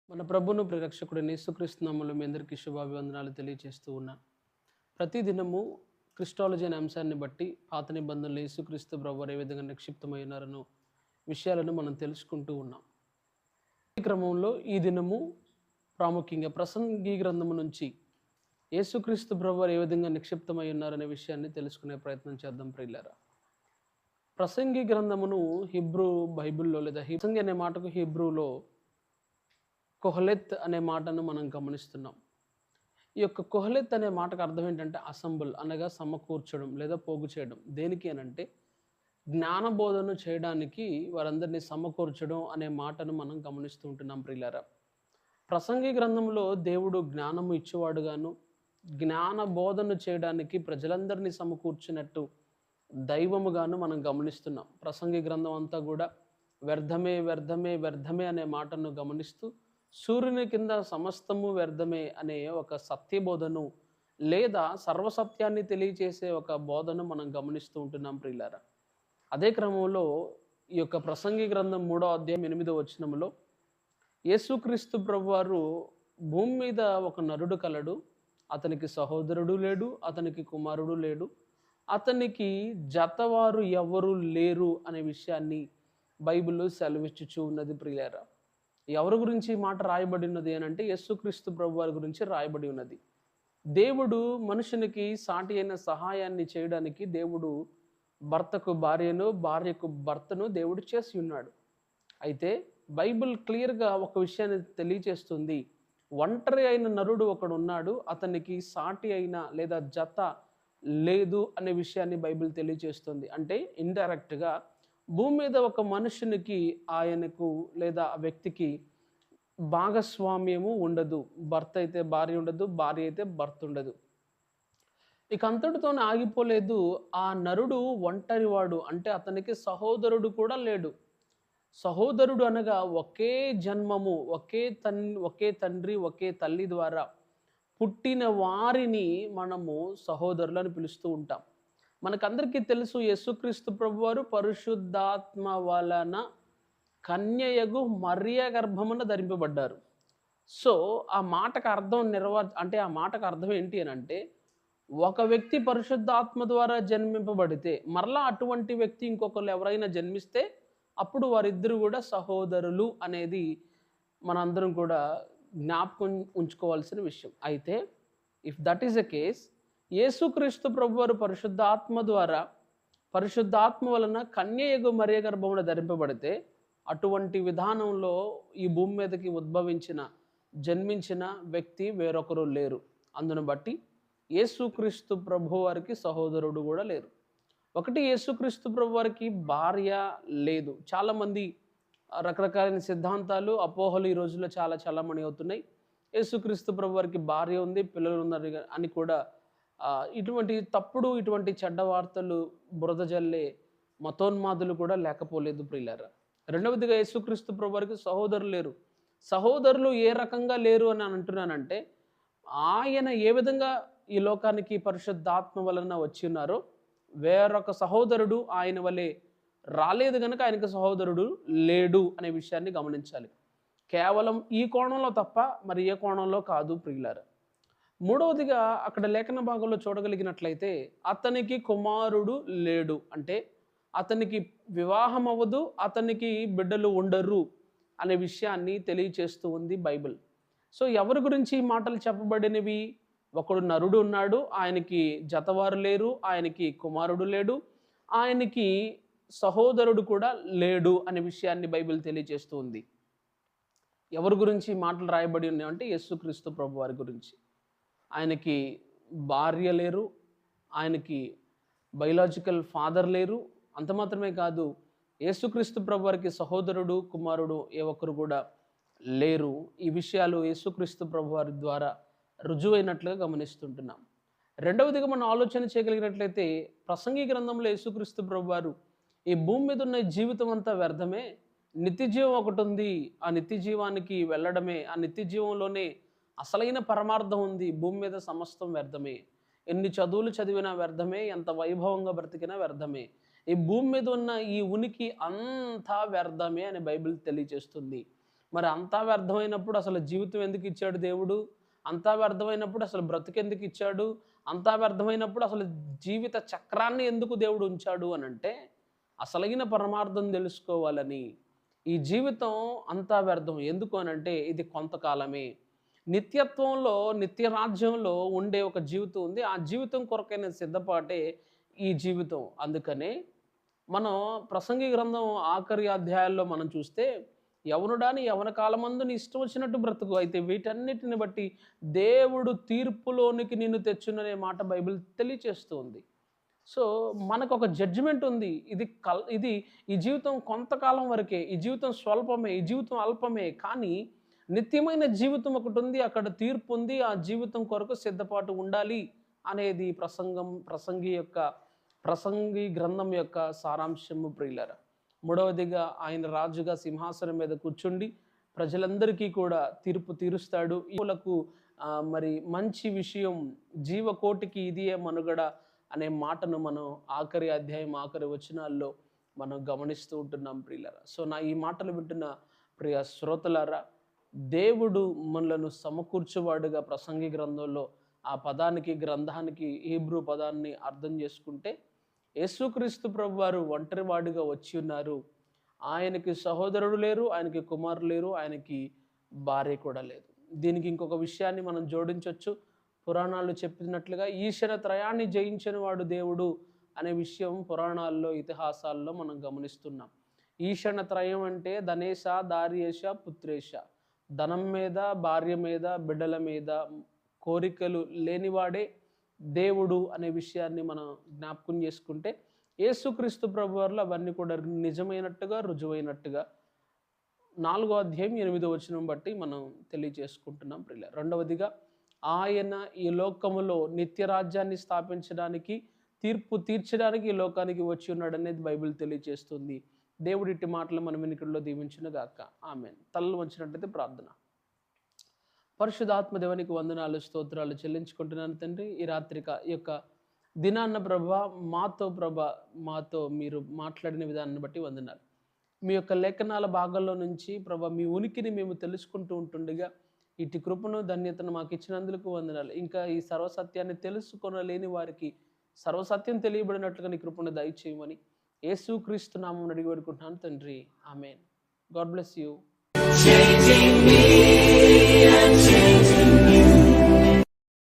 మన ప్రభును ప్రిరక్షకుడైన యేసుక్రీస్తు నామములో మీ అందరికీ శుభాభివందనాలు తెలియజేస్తూ ఉన్నాను. ప్రతిదినము క్రిస్టాలజీ అనే అంశాన్ని బట్టి పాత నిబంధనలు యేసుక్రీస్తు ప్రభువారు ఏ విధంగా నిక్షిప్తమై ఉన్నారనో విషయాలను మనం తెలుసుకుంటూ ఉన్నాం. ఈ క్రమంలో ఈ దినము ప్రాముఖ్యంగా ప్రసంగి గ్రంథము నుంచి యేసుక్రీస్తు ప్రభువారు ఏ విధంగా నిక్షిప్తమై ఉన్నారనే విషయాన్ని తెలుసుకునే ప్రయత్నం చేద్దాం ప్రియులారా. ప్రసంగి గ్రంథమును హిబ్రూ బైబిల్లో లేదా ప్రసంగి అనే మాటకు హిబ్రూలో కొహలెత్ అనే మాటను మనం గమనిస్తున్నాం. ఈ యొక్క కొహలెత్ అనే మాటకు అర్థం ఏంటంటే అసెంబుల్ అనగా సమకూర్చడం లేదా పోగు చేయడం. దేనికి అనంటే జ్ఞానబోధన చేయడానికి వారందరినీ సమకూర్చడం అనే మాటను మనం గమనిస్తూ ఉంటున్నాం ప్రియులారా. ప్రసంగి గ్రంథంలో దేవుడు జ్ఞానము ఇచ్చేవాడుగాను, జ్ఞాన బోధన చేయడానికి ప్రజలందరినీ సమకూర్చినట్టు దైవముగాను మనం గమనిస్తున్నాం. ప్రసంగి గ్రంథం అంతా కూడా వ్యర్థమే వ్యర్థమే వ్యర్థమే అనే మాటను గమనిస్తూ సూర్యుని కింద సమస్తము వ్యర్థమే అనే ఒక సత్యబోధను లేదా సర్వసత్యాన్ని తెలియచేసే ఒక బోధను మనం గమనిస్తూ ఉంటున్నాం ప్రియులారా. అదే క్రమంలో ఈ యొక్క ప్రసంగి గ్రంథం 3వ అధ్యాయం 8వ వచనంలో యేసుక్రీస్తు ప్రభువారు భూమి మీద ఒక నరుడు కలడు, అతనికి సహోదరుడు లేడు, అతనికి కుమారుడు లేడు, అతనికి జతవారు ఎవరు లేరు అనే విషయాన్ని బైబిల్లో సెలవిచ్చుచూ ఉన్నది ప్రియులారా. ఎవరి గురించి ఈ మాట రాయబడి ఉన్నది అని అంటే యేసుక్రీస్తు ప్రభువారి గురించి రాయబడి ఉన్నది. దేవుడు మనుషునికి సాటి అయిన సహాయాన్ని చేయడానికి దేవుడు భర్తకు భార్యను, భార్యకు భర్తను దేవుడు చేసి ఉన్నాడు. అయితే బైబిల్ క్లియర్గా ఒక విషయాన్ని తెలియచేస్తుంది. ఒంటరి అయిన నరుడు ఒకడు ఉన్నాడు, అతనికి సాటి అయిన లేదా జత లేదు అనే విషయాన్ని బైబిల్ తెలియచేస్తుంది. అంటే ఇండైరెక్ట్గా భూమి మీద ఒక మనుషునికి ఆయనకు లేదా ఆ వ్యక్తికి భాగస్వామ్యము ఉండదు. భర్త అయితే భార్య ఉండదు, భార్య అయితే భర్త ఉండదు. ఇక అంతటితోనే ఆగిపోలేదు. ఆ నరుడు ఒంటరివాడు, అంటే అతనికి సహోదరుడు కూడా లేడు. సహోదరుడు అనగా ఒకే జన్మము, ఒకే తండ్రి ఒకే తల్లి ద్వారా పుట్టిన వారిని మనము సహోదరులు అని పిలుస్తూ ఉంటాం. మనకందరికీ తెలుసు యేసుక్రీస్తు ప్రభువారు పరిశుద్ధాత్మ వలన కన్యయగు మరియ గర్భమున ధరింపబడ్డారు. సో ఆ మాటకు అర్థం ఆ మాటకు అర్థం ఏంటి అని అంటే ఒక వ్యక్తి పరిశుద్ధాత్మ ద్వారా జన్మింపబడితే మరలా అటువంటి వ్యక్తి ఇంకొకరు ఎవరైనా జన్మిస్తే అప్పుడు వారిద్దరు కూడా సహోదరులు అనేది మనందరం కూడా జ్ఞాపకం ఉంచుకోవాల్సిన విషయం. అయితే if that is a case, యేసుక్రీస్తు ప్రభువారు పరిశుద్ధాత్మ వలన కన్యయగు మరియ గర్భమున ధరింపబడితే అటువంటి విధానంలో ఈ భూమి మీదకి జన్మించిన వ్యక్తి వేరొకరు లేరు. అందును బట్టి యేసుక్రీస్తు ప్రభువారికి సహోదరుడు కూడా లేరు. ఒకటి, యేసుక్రీస్తు ప్రభువారికి భార్య లేదు. చాలామంది రకరకాలైన సిద్ధాంతాలు, అపోహలు ఈ రోజుల్లో చాలా చలామణి అవుతున్నాయి. యేసుక్రీస్తు ప్రభువారికి భార్య ఉంది, పిల్లలు ఉన్నారు అని కూడా ఇటువంటి చెడ్డ వార్తలు బురద జల్లే మతోన్మాదులు కూడా లేకపోలేదు ప్రియులారా. రెండవదిగా యేసుక్రీస్తు ప్రభువారికి సహోదరులు లేరు. సహోదరులు ఏ రకంగా లేరు అని అంటున్నానంటే ఆయన ఏ విధంగా ఈ లోకానికి పరిశుద్ధాత్మ వలన వచ్చి ఉన్నారో వేరొక సహోదరుడు ఆయన వలె రాలేదు కనుక ఆయనకు సహోదరుడు లేడు అనే విషయాన్ని గమనించాలి. కేవలం ఈ కోణంలో తప్ప మరి ఏ కోణంలో కాదు ప్రియులారా. మూడవదిగా అక్కడ లేఖన భాగంలో చూడగలిగినట్లయితే అతనికి కుమారుడు లేడు, అంటే అతనికి వివాహం అవ్వదు, అతనికి బిడ్డలు ఉండరు అనే విషయాన్ని తెలియచేస్తూ ఉంది బైబిల్. సో ఎవరి గురించి ఈ మాటలు చెప్పబడినవి? ఒకడు నరుడు ఉన్నాడు, ఆయనకి జతవారు లేరు, ఆయనకి కుమారుడు లేడు, ఆయనకి సహోదరుడు కూడా లేడు అనే విషయాన్ని బైబిల్ తెలియజేస్తూ ఉంది. ఎవరి గురించి మాటలు రాయబడి ఉన్నాయంటే యేసుక్రీస్తు ప్రభువారి గురించి. ఆయనకి భార్య లేరు, ఆయనకి బయలాజికల్ ఫాదర్ లేరు. అంత మాత్రమే కాదు, యేసుక్రీస్తు ప్రభువారికి సహోదరుడు, కుమారుడు ఏ ఒక్కరు కూడా లేరు. ఈ విషయాలు యేసుక్రీస్తు ప్రభువారి ద్వారా రుజువైనట్లుగా గమనిస్తుంటున్నాం. రెండవదిగా మనం ఆలోచన చేయగలిగినట్లయితే ప్రసంగి గ్రంథంలో యేసుక్రీస్తు ప్రభువారు ఈ భూమి మీద ఉన్న జీవితం అంతా వ్యర్థమే, నిత్యజీవం ఒకటి ఉంది, ఆ నిత్యజీవానికి వెళ్ళడమే, ఆ నిత్యజీవంలోనే అసలైన పరమార్థం ఉంది, భూమి మీద సమస్తం వ్యర్థమే, ఎన్ని చదువులు చదివినా వ్యర్థమే, ఎంత వైభవంగా బ్రతికినా వ్యర్థమే, ఈ భూమి మీద ఉన్న ఈ ఉనికి అంతా వ్యర్థమే అని బైబిల్ తెలియజేస్తుంది. మరి అంతా వ్యర్థమైనప్పుడు అసలు జీవితం ఎందుకు ఇచ్చాడు దేవుడు? అంతా వ్యర్థమైనప్పుడు అసలు బ్రతుకెందుకు ఇచ్చాడు? అంతా వ్యర్థమైనప్పుడు అసలు జీవిత చక్రాన్ని ఎందుకు దేవుడు ఉంచాడు అనంటే, అసలైన పరమార్థం తెలుసుకోవాలని. ఈ జీవితం అంతా వ్యర్థం. ఎందుకు అనంటే ఇది కొంతకాలమే. నిత్యత్వంలో, నిత్య రాజ్యంలో ఉండే ఒక జీవితం ఉంది. ఆ జీవితం కొరకైన సిద్ధపాటే ఈ జీవితం. అందుకనే మనం ప్రసంగి గ్రంథం ఆఖరి అధ్యాయాల్లో మనం చూస్తే, యవనుడా నీ యవన కాలమందు నీ ఇష్టం వచ్చినట్టు బ్రతుకు, అయితే వీటన్నిటిని బట్టి దేవుడు తీర్పులోనికి నిన్ను తెచ్చుననే మాట బైబిల్ తెలియచేస్తూ ఉంది. సో మనకొక జడ్జిమెంట్ ఉంది. ఇది ఈ జీవితం కొంతకాలం వరకే, ఈ జీవితం స్వల్పమే, ఈ జీవితం అల్పమే. కానీ నిత్యమైన జీవితం ఒకటి ఉంది, అక్కడ తీర్పు ఉంది. ఆ జీవితం కొరకు సిద్ధపాటు ఉండాలి అనేది ప్రసంగి గ్రంథం యొక్క సారాంశము ప్రియులారా. మూడవదిగా ఆయన రాజుగా సింహాసనం మీద కూర్చుండి ప్రజలందరికీ కూడా తీర్పు తీరుస్తాడు. ఈలకు మరి మంచి విషయం, జీవకోటికి ఇదియే మనుగడ అనే మాటను మనం ఆఖరి అధ్యాయం ఆఖరి వచనాల్లో మనం గమనిస్తూ ఉంటున్నాం ప్రియులారా. సో నా ఈ మాటలు వింటున్న ప్రియ శ్రోతలారా, దేవుడు మనలను సమకూర్చువాడుగా ప్రసంగి గ్రంథంలో ఆ పదానికి, గ్రంథానికి హీబ్రూ పదాన్ని అర్థం చేసుకుంటే, యేసుక్రీస్తు ప్రభువారు ఒంటరివాడిగా వచ్చి ఉన్నారు. ఆయనకి సహోదరుడు లేరు, ఆయనకి కుమారులు లేరు, ఆయనకి భార్య కూడా లేదు. దీనికి ఇంకొక విషయాన్ని మనం జోడించవచ్చు. పురాణాలు చెప్పినట్లుగా ఈశన త్రయాన్ని జయించిన వాడు దేవుడు అనే విషయం పురాణాల్లో, ఇతిహాసాల్లో మనం గమనిస్తున్నాం. ఈశన త్రయం అంటే ధనేశ, దార్యేశ, పుత్రేశ. ధనం మీద, భార్య మీద, బిడ్డల మీద కోరికలు లేనివాడే దేవుడు అనే విషయాన్ని మనం జ్ఞాపకం చేసుకుంటే, యేసుక్రీస్తు ప్రభువారిలో అవన్నీ కూడా నిజమైనట్టుగా, రుజువైనట్టుగా 4వ అధ్యాయం 8వ వచనం బట్టి మనం తెలియజేసుకుంటున్నాం ప్రియుల. రెండవదిగా ఆయన ఈ లోకములో నిత్య రాజ్యాన్ని స్థాపించడానికి, తీర్పు తీర్చడానికి ఈ లోకానికి వచ్చి ఉన్నాడు అనేది బైబిల్ తెలియజేస్తుంది. దేవుడి ఇట్టి మాటలు మన వినికిడిలో దీవించును గాక. ఆమేన్. తలలు వంచినట్లయితే ప్రార్థన. పరిశుద్ధాత్మ దేవునికి వందనాలు, స్తోత్రాలు చెల్లించుకుంటున్నాను తండ్రి. ఈ రాత్రిక ఈ యొక్క దినాన్న మాతో మీరు మాట్లాడిన విధానాన్ని బట్టి వందనాలు. మీ యొక్క లేఖనాల భాగాల్లో నుంచి ప్రభా మీ ఉనికిని మేము తెలుసుకుంటూ ఉంటుండగా ఇటు కృపను, ధన్యతను మాకు ఇచ్చినందుకు వందనాలు. ఇంకా ఈ సర్వసత్యాన్ని తెలుసుకొనలేని వారికి సర్వసత్యం తెలియబడినట్లుగా నీ కృపను దయచేయమని యేసుక్రీస్తు నామమున అడిగి వేడుకుంటున్నాను తండ్రి. ఆమేన్. God bless you.